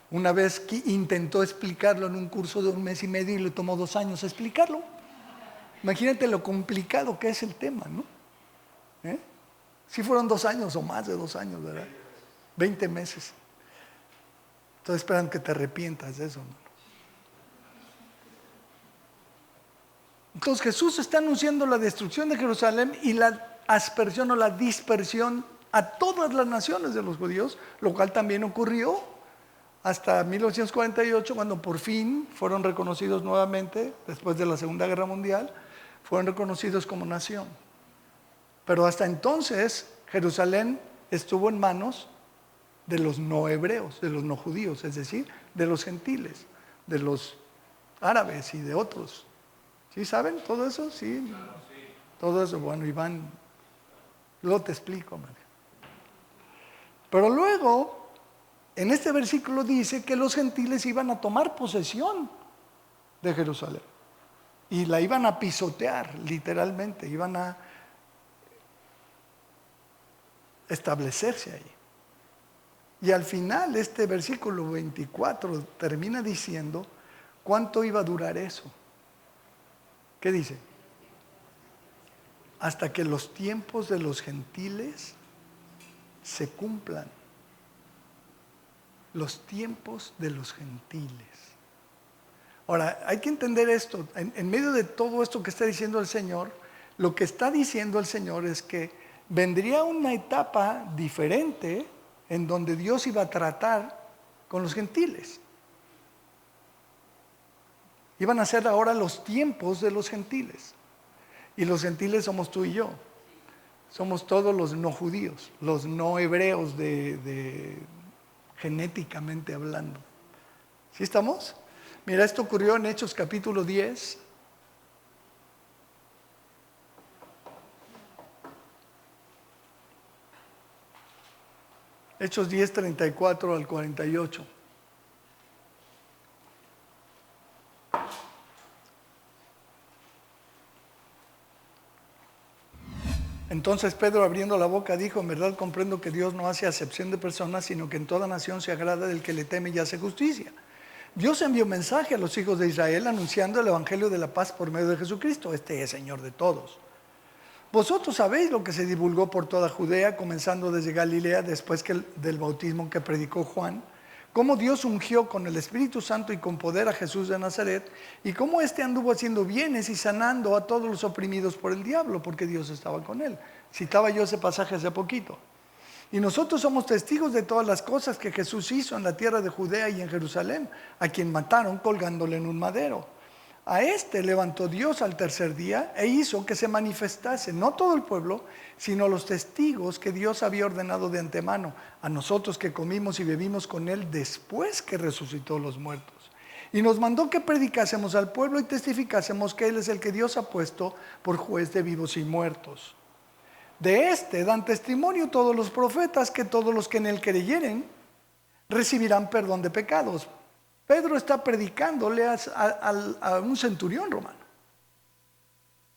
Una vez que intentó explicarlo en un curso de 1 mes y medio y le tomó 2 años explicarlo. Imagínate lo complicado que es el tema, ¿no? Sí fueron 2 años o más de 2 años, ¿verdad? 20 meses. Entonces esperan que te arrepientas de eso, ¿no? Entonces Jesús está anunciando la destrucción de Jerusalén y la aspersión o la dispersión a todas las naciones de los judíos, lo cual también ocurrió hasta 1948, cuando por fin fueron reconocidos nuevamente, después de la Segunda Guerra Mundial, fueron reconocidos como nación. Pero hasta entonces Jerusalén estuvo en manos de los no hebreos, de los no judíos, es decir, de los gentiles, de los árabes y de otros. ¿Sí saben todo eso? Sí. Todo eso, bueno, Iván, luego te explico, María. Pero luego, en este versículo dice que los gentiles iban a tomar posesión de Jerusalén y la iban a pisotear, literalmente, iban a establecerse ahí. Y al final este versículo 24 termina diciendo cuánto iba a durar eso. ¿Qué dice? Hasta que los tiempos de los gentiles se cumplan. Los tiempos de los gentiles. Ahora, hay que entender esto. En medio de todo esto que está diciendo el Señor, lo que está diciendo el Señor es que vendría una etapa diferente en donde Dios iba a tratar con los gentiles. Iban a ser ahora los tiempos de los gentiles. Y los gentiles somos tú y yo. Somos todos los no judíos, los no hebreos genéticamente hablando. ¿Sí estamos? Mira, esto ocurrió en Hechos capítulo 10. Hechos 10, 34 al 48. Entonces Pedro, abriendo la boca, dijo: en verdad comprendo que Dios no hace acepción de personas, sino que en toda nación se agrada del que le teme y hace justicia. Dios envió mensaje a los hijos de Israel anunciando el evangelio de la paz por medio de Jesucristo. Este es Señor de todos. Vosotros sabéis lo que se divulgó por toda Judea, comenzando desde Galilea, después del bautismo que predicó Juan, cómo Dios ungió con el Espíritu Santo y con poder a Jesús de Nazaret, y cómo éste anduvo haciendo bienes y sanando a todos los oprimidos por el diablo, porque Dios estaba con él. Citaba yo ese pasaje hace poquito. Y nosotros somos testigos de todas las cosas que Jesús hizo en la tierra de Judea y en Jerusalén, a quien mataron colgándole en un madero. A este levantó Dios al tercer día e hizo que se manifestase, no todo el pueblo, sino los testigos que Dios había ordenado de antemano, a nosotros que comimos y bebimos con él después que resucitó los muertos. Y nos mandó que predicásemos al pueblo y testificásemos que él es el que Dios ha puesto por juez de vivos y muertos. De este dan testimonio todos los profetas, que todos los que en él creyeren recibirán perdón de pecados. Pedro está predicándole a un centurión romano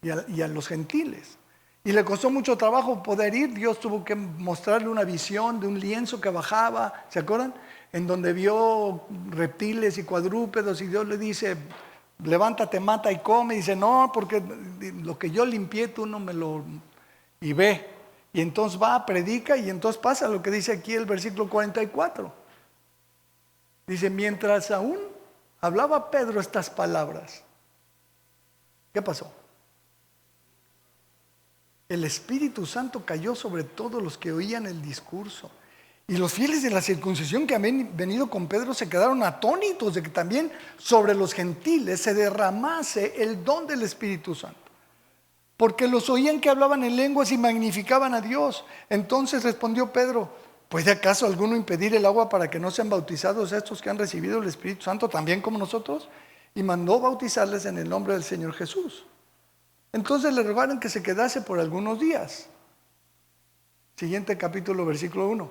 y a los gentiles. Y le costó mucho trabajo poder ir. Dios tuvo que mostrarle una visión de un lienzo que bajaba, ¿se acuerdan? En donde vio reptiles y cuadrúpedos, y Dios le dice: levántate, mata y come. Y dice: no, porque lo que yo limpié tú no me lo... Y ve, y entonces va, predica, y entonces pasa lo que dice aquí el versículo 44. Dice: mientras aún hablaba Pedro estas palabras, ¿qué pasó? El Espíritu Santo cayó sobre todos los que oían el discurso. Y los fieles de la circuncisión que habían venido con Pedro se quedaron atónitos de que también sobre los gentiles se derramase el don del Espíritu Santo, porque los oían que hablaban en lenguas y magnificaban a Dios. Entonces respondió Pedro: ¿puede acaso alguno impedir el agua para que no sean bautizados estos que han recibido el Espíritu Santo también como nosotros? Y mandó bautizarles en el nombre del Señor Jesús. Entonces le rogaron que se quedase por algunos días. Siguiente capítulo, versículo 1.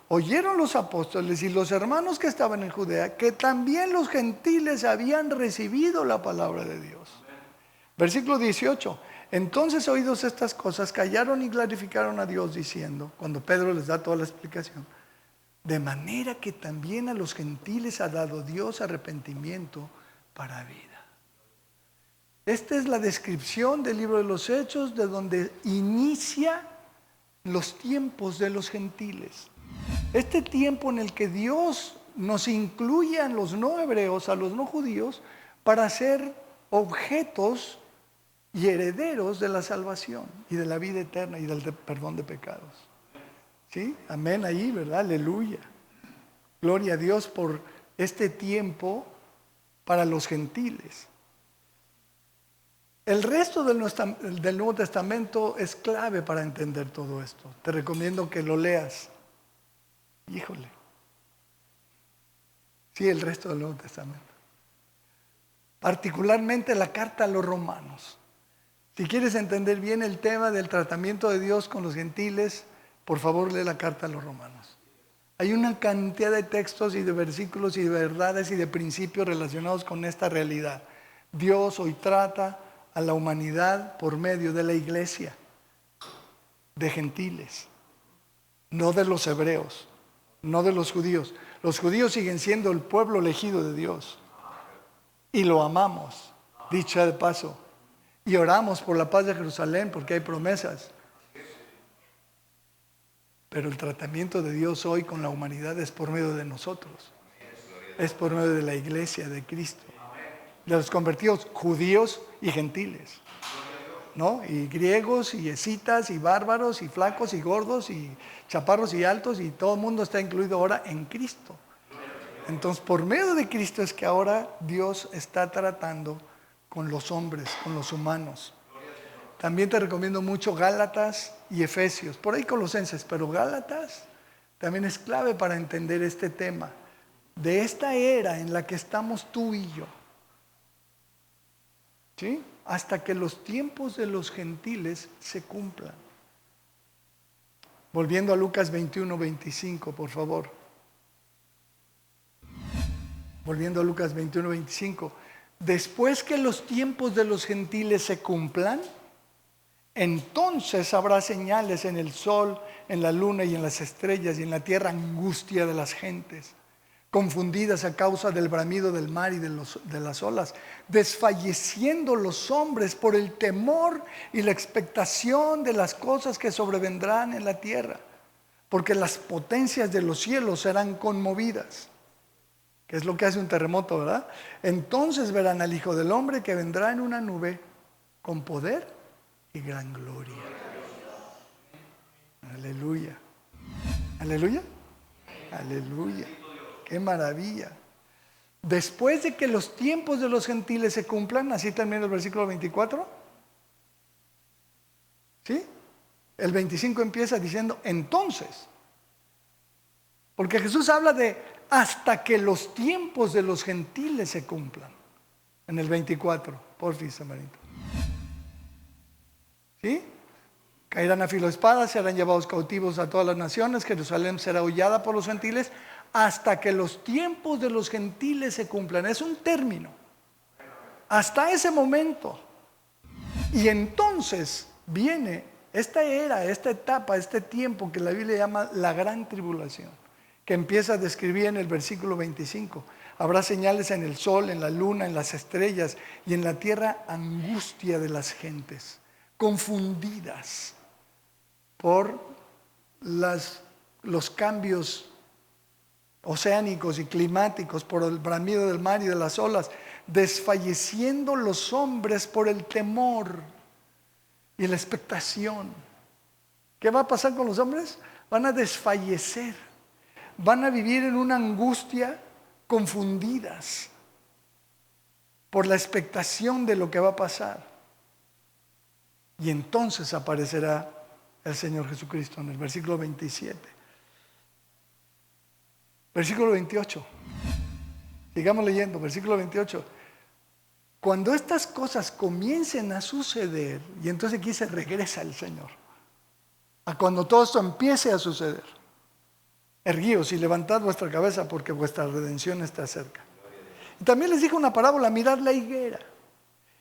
Oyeron los apóstoles y los hermanos que estaban en Judea que también los gentiles habían recibido la palabra de Dios. Versículo 18. Entonces, oídos estas cosas, callaron y glorificaron a Dios, diciendo, cuando Pedro les da toda la explicación: de manera que también a los gentiles ha dado Dios arrepentimiento para vida. Esta es la descripción del libro de los Hechos, de donde inicia los tiempos de los gentiles. Este tiempo en el que Dios nos incluye a los no hebreos, a los no judíos, para ser objetos y herederos de la salvación y de la vida eterna y del perdón de pecados. ¿Sí? Amén ahí, ¿verdad? Aleluya. Gloria a Dios por este tiempo para los gentiles. El resto del Nuevo Testamento es clave para entender todo esto. Te recomiendo que lo leas. Híjole. Sí, el resto del Nuevo Testamento. Particularmente la carta a los romanos. Si quieres entender bien el tema del tratamiento de Dios con los gentiles, por favor lee la carta a los romanos. Hay una cantidad de textos y de versículos y de verdades y de principios relacionados con esta realidad. Dios hoy trata a la humanidad por medio de la iglesia, de gentiles, no de los hebreos, no de los judíos. Los judíos siguen siendo el pueblo elegido de Dios y lo amamos, dicha de paso. Y oramos por la paz de Jerusalén porque hay promesas. Pero el tratamiento de Dios hoy con la humanidad es por medio de nosotros. Es por medio de la iglesia de Cristo. De los convertidos, judíos y gentiles. ¿No? Y griegos y escitas y bárbaros y flacos y gordos y chaparros y altos, y todo el mundo está incluido ahora en Cristo. Entonces, por medio de Cristo es que ahora Dios está tratando con los hombres, con los humanos. También te recomiendo mucho Gálatas y Efesios, por ahí Colosenses, pero Gálatas también es clave para entender este tema de esta era en la que estamos tú y yo. ¿Sí? Hasta que los tiempos de los gentiles se cumplan. Volviendo a Lucas 21, 25, por favor. Volviendo a Lucas 21, 25. Después que los tiempos de los gentiles se cumplan, entonces habrá señales en el sol, en la luna y en las estrellas, y en la tierra angustia de las gentes, confundidas a causa del bramido del mar y de las olas, desfalleciendo los hombres por el temor y la expectación de las cosas que sobrevendrán en la tierra, porque las potencias de los cielos serán conmovidas. que es lo que hace un terremoto, ¿verdad? Entonces verán al Hijo del Hombre que vendrá en una nube con poder y gran gloria. Aleluya. Aleluya. Aleluya. Qué maravilla. Después de que los tiempos de los gentiles se cumplan, así termina el versículo 24. ¿Sí? El 25 empieza diciendo entonces. Porque Jesús habla de hasta que los tiempos de los gentiles se cumplan. En el 24, porfis, hermanito. ¿Sí? Caerán a filo de espada, serán llevados cautivos a todas las naciones, Jerusalén será hollada por los gentiles, hasta que los tiempos de los gentiles se cumplan. Es un término. Hasta ese momento. Y entonces viene esta era, esta etapa, este tiempo que la Biblia llama la gran tribulación, que empieza a describir en el versículo 25. Habrá señales en el sol, en la luna, en las estrellas y en la tierra angustia de las gentes, confundidas por los cambios oceánicos y climáticos, por el bramido del mar y de las olas, desfalleciendo los hombres por el temor y la expectación. ¿Qué va a pasar con los hombres? Van a desfallecer, van a vivir en una angustia, confundidas por la expectación de lo que va a pasar. Y entonces aparecerá el Señor Jesucristo en el versículo 27. Versículo 28. Sigamos leyendo, versículo 28. Cuando estas cosas comiencen a suceder, y entonces aquí se regresa el Señor, a cuando todo esto empiece a suceder. Erguíos y levantad vuestra cabeza porque vuestra redención está cerca. Y también les dijo una parábola, mirad la higuera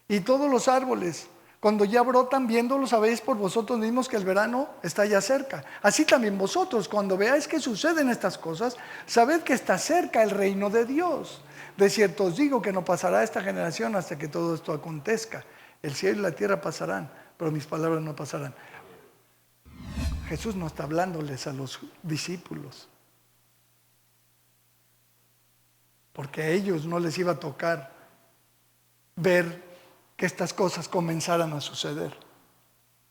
y todos los árboles. Cuando ya brotan, viéndolo, sabéis por vosotros mismos que el verano está ya cerca. Así también vosotros, cuando veáis que suceden estas cosas, sabed que está cerca el reino de Dios. De cierto os digo que no pasará esta generación hasta que todo esto acontezca. El cielo y la tierra pasarán, pero mis palabras no pasarán. Jesús no está hablándoles a los discípulos, porque a ellos no les iba a tocar ver que estas cosas comenzaran a suceder,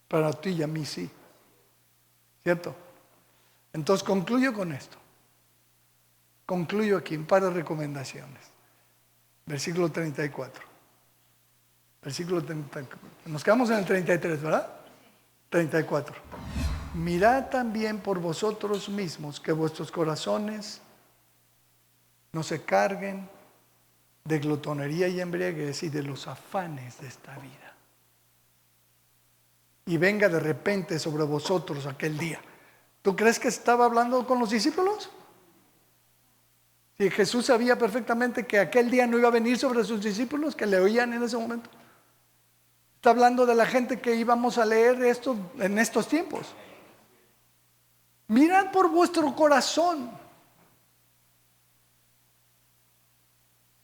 pero a ti y a mí sí, ¿cierto? Entonces concluyo con esto. Concluyo aquí un par de recomendaciones. Versículo 34. Versículo 34. Nos quedamos en el 33, ¿verdad? 34. Mirad también por vosotros mismos que vuestros corazones no se carguen de glotonería y embriaguez y de los afanes de esta vida. Y venga de repente sobre vosotros aquel día. ¿Tú crees que estaba hablando con los discípulos? Si Jesús sabía perfectamente que aquel día no iba a venir sobre sus discípulos, que le oían en ese momento. Está hablando de la gente que íbamos a leer esto en estos tiempos. Mirad por vuestro corazón.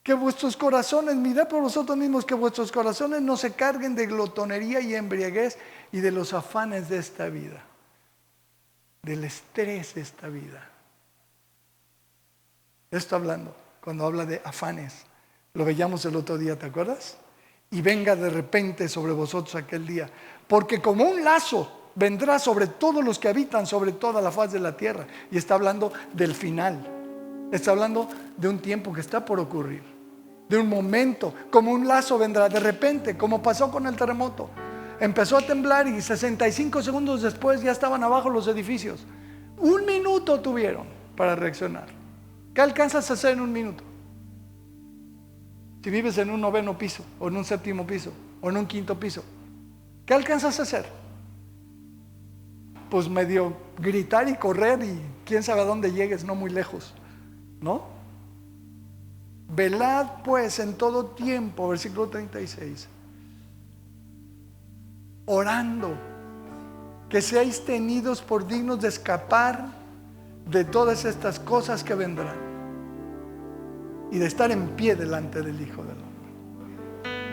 Que vuestros corazones, mirad por vosotros mismos, que vuestros corazones no se carguen de glotonería y embriaguez y de los afanes de esta vida, del estrés de esta vida. Está hablando, cuando habla de afanes, lo veíamos el otro día, ¿te acuerdas? Y venga de repente sobre vosotros aquel día, porque como un lazo vendrá sobre todos los que habitan sobre toda la faz de la tierra. Y está hablando del final. Está hablando de un tiempo que está por ocurrir, de un momento, como un lazo vendrá de repente, como pasó con el terremoto. Empezó a temblar y 65 segundos después ya estaban abajo los edificios. 1 minuto tuvieron para reaccionar. ¿Qué alcanzas a hacer en 1 minuto? Si vives en un 9º piso, o en un 7º piso, o en un 5º piso, ¿qué alcanzas a hacer? Pues medio gritar y correr y quién sabe a dónde llegues, no muy lejos. ¿No? Velad pues en todo tiempo, versículo 36, orando, que seáis tenidos por dignos de escapar de todas estas cosas que vendrán y de estar en pie delante del Hijo del Hombre.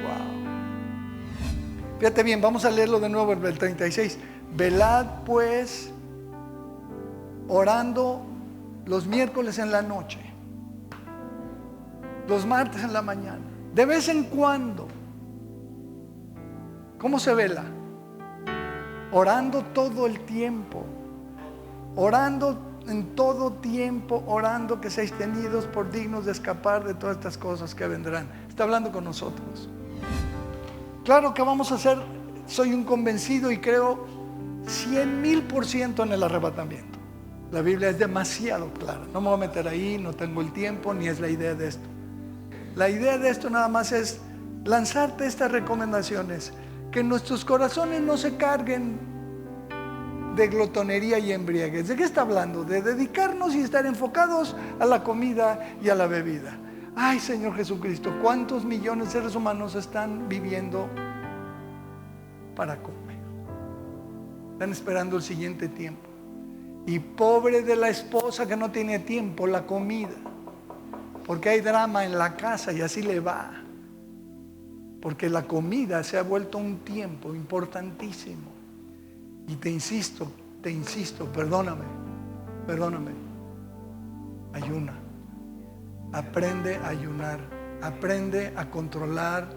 Wow. Fíjate bien, vamos a leerlo de nuevo el 36. Velad pues orando los miércoles en la noche. los martes en la mañana, de vez en cuando. ¿Cómo se vela? Orando todo el tiempo, orando en todo tiempo, orando que seáis tenidos por dignos de escapar de todas estas cosas que vendrán. Está hablando con nosotros. Claro que vamos a hacer, soy un convencido y creo 100,000% en el arrebatamiento. La Biblia es demasiado clara. No me voy a meter ahí, no tengo el tiempo, ni es la idea de esto. La idea de esto nada más es lanzarte estas recomendaciones, que nuestros corazones no se carguen de glotonería y embriaguez. ¿De qué está hablando? De dedicarnos y estar enfocados a la comida y a la bebida. Ay, Señor Jesucristo, ¿cuántos millones de seres humanos están viviendo para comer? Están esperando el siguiente tiempo. Y pobre de la esposa que no tiene tiempo, la comida. Porque hay drama en la casa y así le va. Porque la comida se ha vuelto un tiempo importantísimo. Y te insisto, perdóname. Ayuna. Aprende a ayunar. Aprende a controlar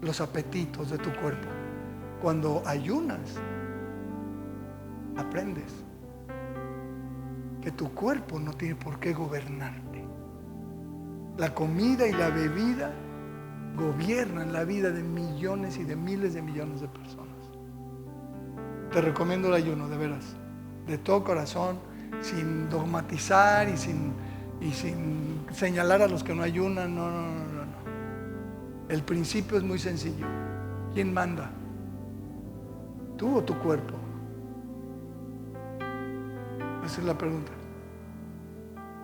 los apetitos de tu cuerpo. Cuando ayunas, aprendes que tu cuerpo no tiene por qué gobernarte. La comida y la bebida gobiernan la vida de millones y de miles de millones de personas. Te recomiendo el ayuno, de veras, de todo corazón, sin dogmatizar y sin señalar a los que no ayunan. No. El principio es muy sencillo. ¿Quién manda? ¿Tú o tu cuerpo? Esa es la pregunta.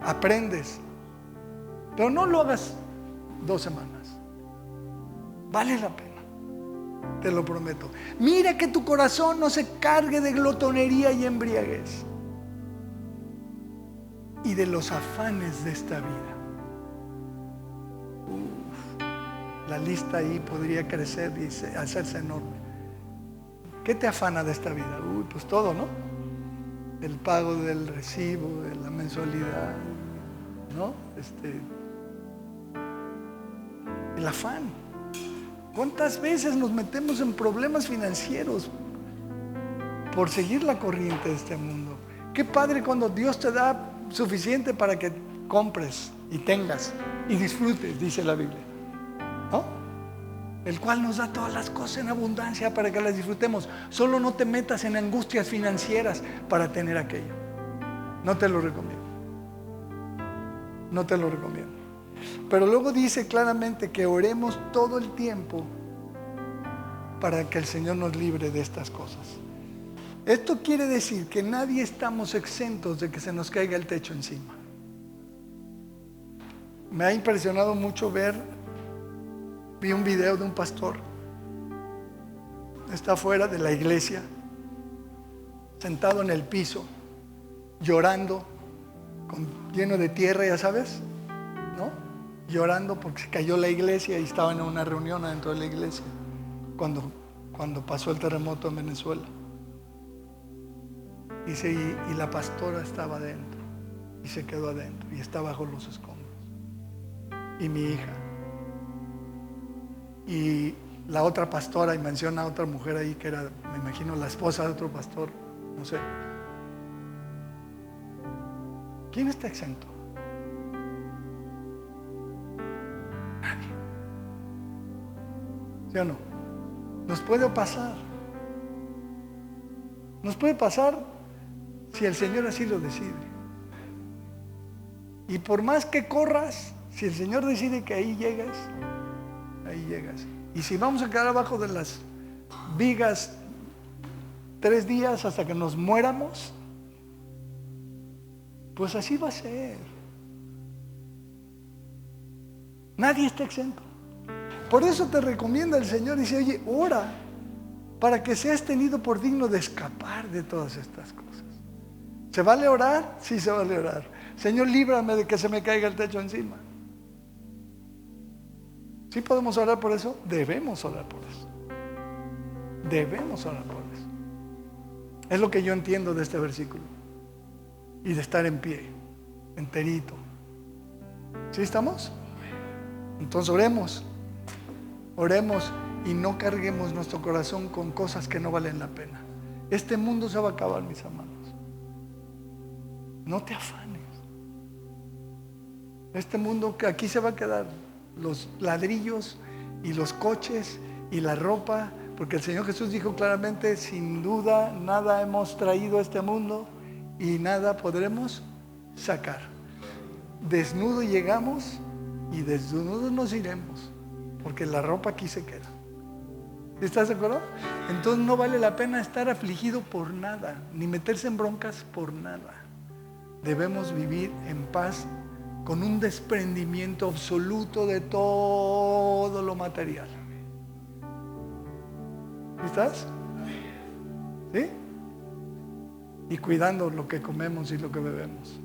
Aprendes, pero no lo hagas 2 semanas. Vale la pena, te lo prometo. Mira que tu corazón no se cargue de glotonería y embriaguez y de los afanes de esta vida. La lista ahí podría crecer y hacerse enorme. ¿Qué te afana de esta vida? Pues todo, ¿no? El pago del recibo, de la mensualidad, ¿no? El afán. ¿Cuántas veces nos metemos en problemas financieros por seguir la corriente de este mundo? Qué padre cuando Dios te da suficiente para que compres y tengas y disfrutes, dice la Biblia, ¿no? El cual nos da todas las cosas en abundancia para que las disfrutemos. Solo no te metas en angustias financieras para tener aquello. No te lo recomiendo. No te lo recomiendo. Pero luego dice claramente que oremos todo el tiempo para que el Señor nos libre de estas cosas. Esto quiere decir que nadie estamos exentos de que se nos caiga el techo encima. Me ha impresionado mucho vi un video de un pastor, está fuera de la iglesia, sentado en el piso, llorando, lleno de tierra, ya sabes, ¿no? Llorando porque se cayó la iglesia y estaba en una reunión adentro de la iglesia cuando pasó el terremoto en Venezuela. Dice, y la pastora estaba adentro y se quedó adentro y está bajo los escombros. Y mi hija. Y la otra pastora, y menciona a otra mujer ahí que era, me imagino, la esposa de otro pastor, no sé. ¿Quién está exento? Nadie. ¿Sí o no? Nos puede pasar. Nos puede pasar si el Señor así lo decide. Y por más que corras, si el Señor decide que ahí llegas, ahí llegas. Y si vamos a quedar abajo de las vigas 3 días hasta que nos muéramos, pues así va a ser. Nadie está exento. Por eso te recomienda el Señor, dice, oye, ora para que seas tenido por digno de escapar de todas estas cosas. ¿Se vale orar? Sí, se vale orar. Señor, líbrame de que se me caiga el techo encima. ¿Sí podemos orar por eso? Debemos orar por eso. Debemos orar por eso. Es lo que yo entiendo de este versículo. Y de estar en pie, enterito. ¿Sí estamos? Entonces oremos y no carguemos nuestro corazón con cosas que no valen la pena. Este mundo se va a acabar, mis hermanos. No te afanes. Este mundo que aquí se va a quedar, los ladrillos y los coches y la ropa, porque el Señor Jesús dijo claramente, sin duda nada hemos traído a este mundo y nada podremos sacar. Desnudo llegamos y desnudos nos iremos, porque la ropa aquí se queda. ¿Estás de acuerdo? Entonces no vale la pena estar afligido por nada, ni meterse en broncas por nada. Debemos vivir en paz, con un desprendimiento absoluto de todo lo material. ¿Estás? ¿Sí? Y cuidando lo que comemos y lo que bebemos.